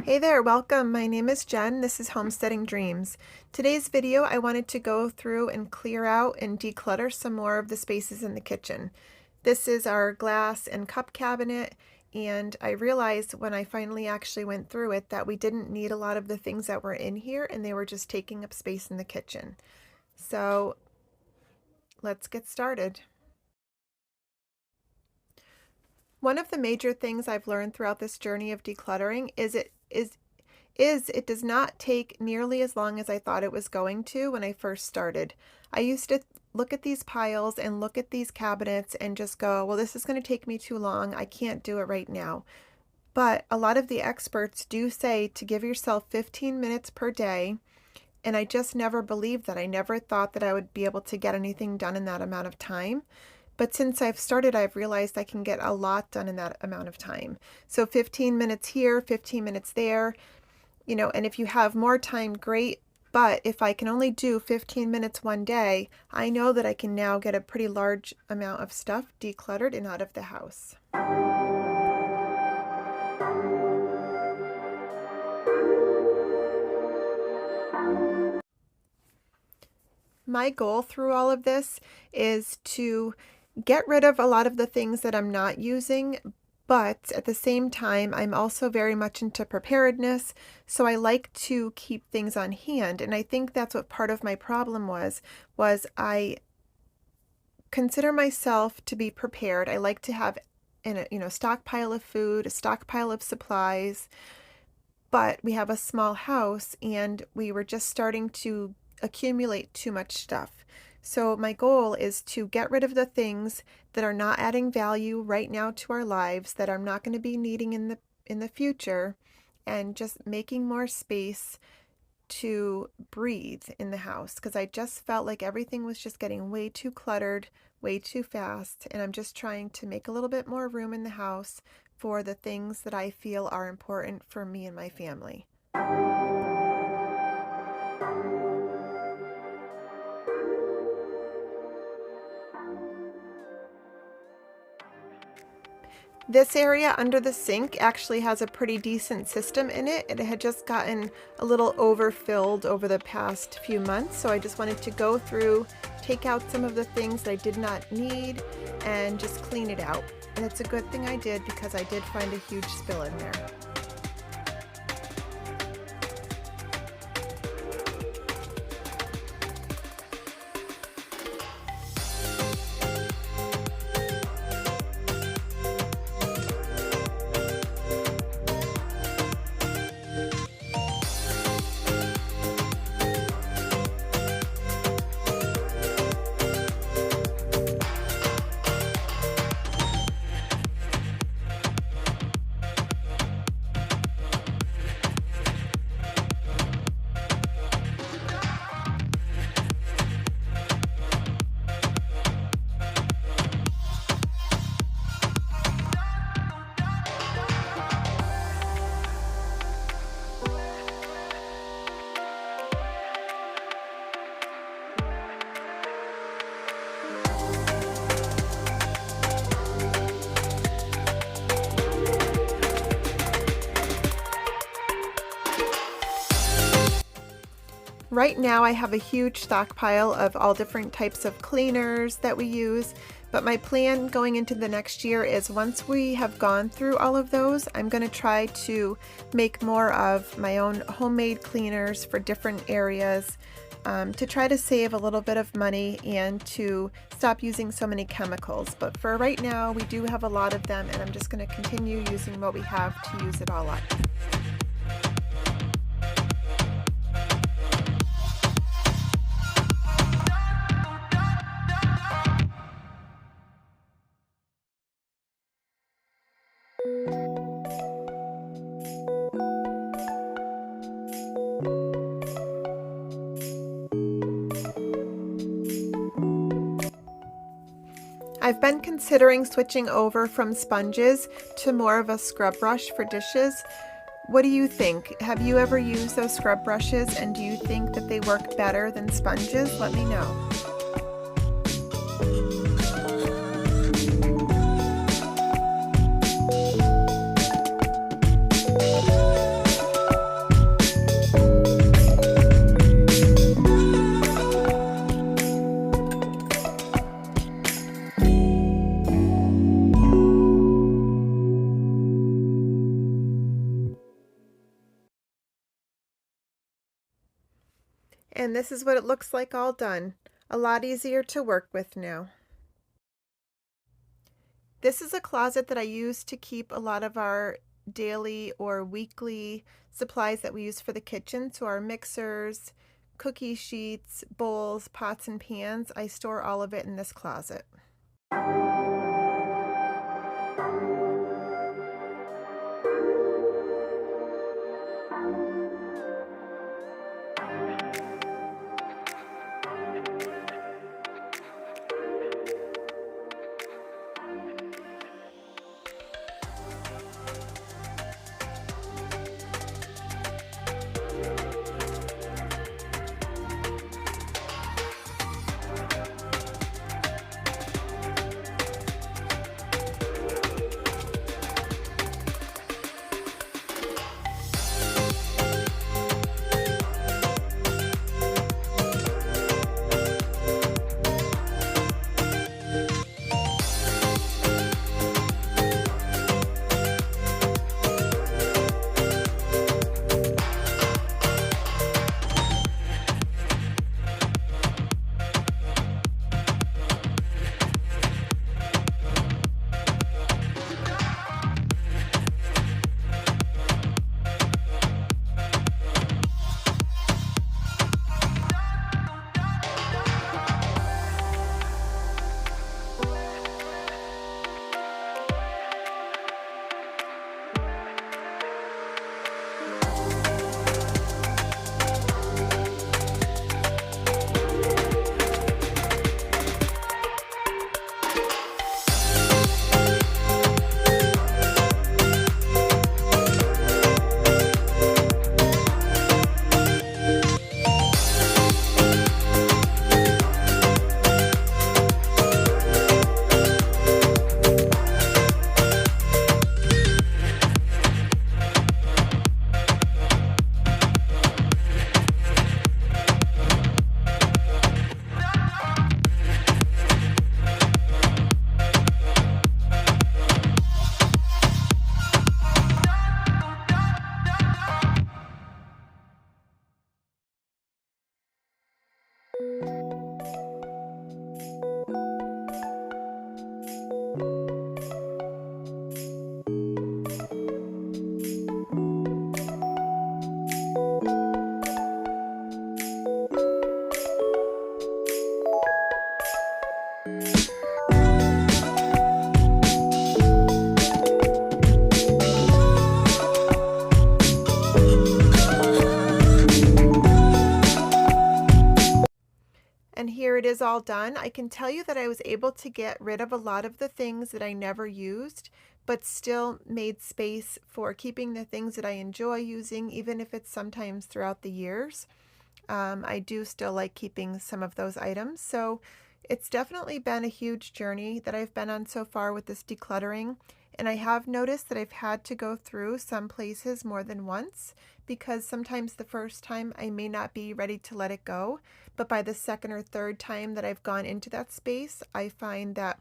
Hey there, welcome. My name is Jen. This is Homesteading Dreams. Today's video, I wanted to go through and clear out and declutter some more of the spaces in the kitchen. This is our glass and cup cabinet, and I realized when I finally actually went through it that we didn't need a lot of the things that were in here, and they were just taking up space in the kitchen. So let's get started. One of the major things I've learned throughout this journey of decluttering is it does not take nearly as long as I thought it was going to when I first started. I used to look at these piles and look at these cabinets and just go, well, this is going to take me too long. I can't do it right now. But a lot of the experts do say to give yourself 15 minutes per day. And I just never believed that. I never thought that I would be able to get anything done in that amount of time. But since I've started, I've realized I can get a lot done in that amount of time. So 15 minutes here, 15 minutes there, and if you have more time, great. But if I can only do 15 minutes one day, I know that I can now get a pretty large amount of stuff decluttered and out of the house. My goal through all of this is to get rid of a lot of the things that I'm not using, but at the same time, I'm also very much into preparedness, so I like to keep things on hand. And I think that's what part of my problem was I consider myself to be prepared. I like to have a stockpile of food, a stockpile of supplies, but we have a small house and we were just starting to accumulate too much stuff. So my goal is to get rid of the things that are not adding value right now to our lives, that I'm not going to be needing in the future, and just making more space to breathe in the house, because I just felt like everything was just getting way too cluttered, way too fast, and I'm just trying to make a little bit more room in the house for the things that I feel are important for me and my family. This area under the sink actually has a pretty decent system in it. It had just gotten a little overfilled over the past few months, so I just wanted to go through, take out some of the things that I did not need, and just clean it out. And it's a good thing I did, because I did find a huge spill in there. Right now I have a huge stockpile of all different types of cleaners that we use, but my plan going into the next year is once we have gone through all of those, I'm going to try to make more of my own homemade cleaners for different areas, to try to save a little bit of money and to stop using so many chemicals. But for right now, we do have a lot of them, and I'm just going to continue using what we have to use it all up. I've been considering switching over from sponges to more of a scrub brush for dishes. What do you think? Have you ever used those scrub brushes, and do you think that they work better than sponges? Let me know. And this is what it looks like all done. A lot easier to work with now. This is a closet that I use to keep a lot of our daily or weekly supplies that we use for the kitchen. So our mixers, cookie sheets, bowls, pots and pans, I store all of it in this closet. And here it is all done. I can tell you that I was able to get rid of a lot of the things that I never used, but still made space for keeping the things that I enjoy using, even if it's sometimes throughout the years. I do still like keeping some of those items. So it's definitely been a huge journey that I've been on so far with this decluttering. And I have noticed that I've had to go through some places more than once because sometimes the first time I may not be ready to let it go. But by the second or third time that I've gone into that space, I find that,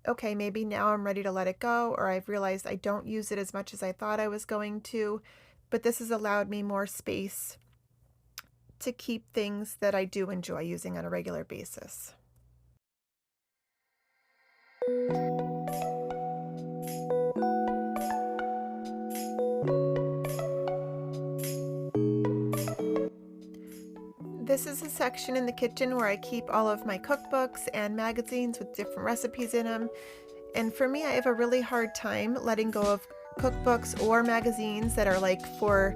okay, maybe now I'm ready to let it go, or I've realized I don't use it as much as I thought I was going to. But this has allowed me more space to keep things that I do enjoy using on a regular basis. This is a section in the kitchen where I keep all of my cookbooks and magazines with different recipes in them. And for me, I have a really hard time letting go of cookbooks or magazines that are like for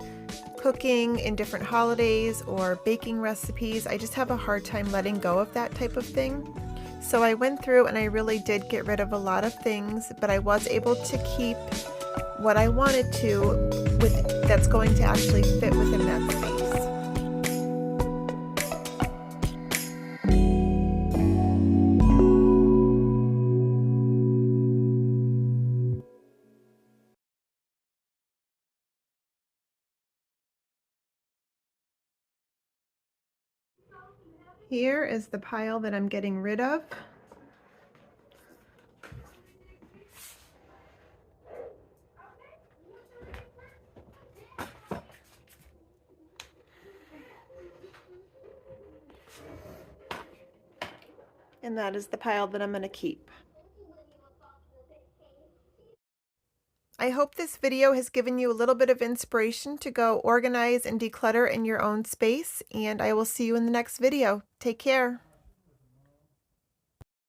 cooking in different holidays or baking recipes. I just have a hard time letting go of that type of thing. So I went through and I really did get rid of a lot of things, but I was able to keep what I wanted to that's going to actually fit within that space. Here is the pile that I'm getting rid of. And that is the pile that I'm going to keep. I hope this video has given you a little bit of inspiration to go organize and declutter in your own space, and I will see you in the next video. Take care.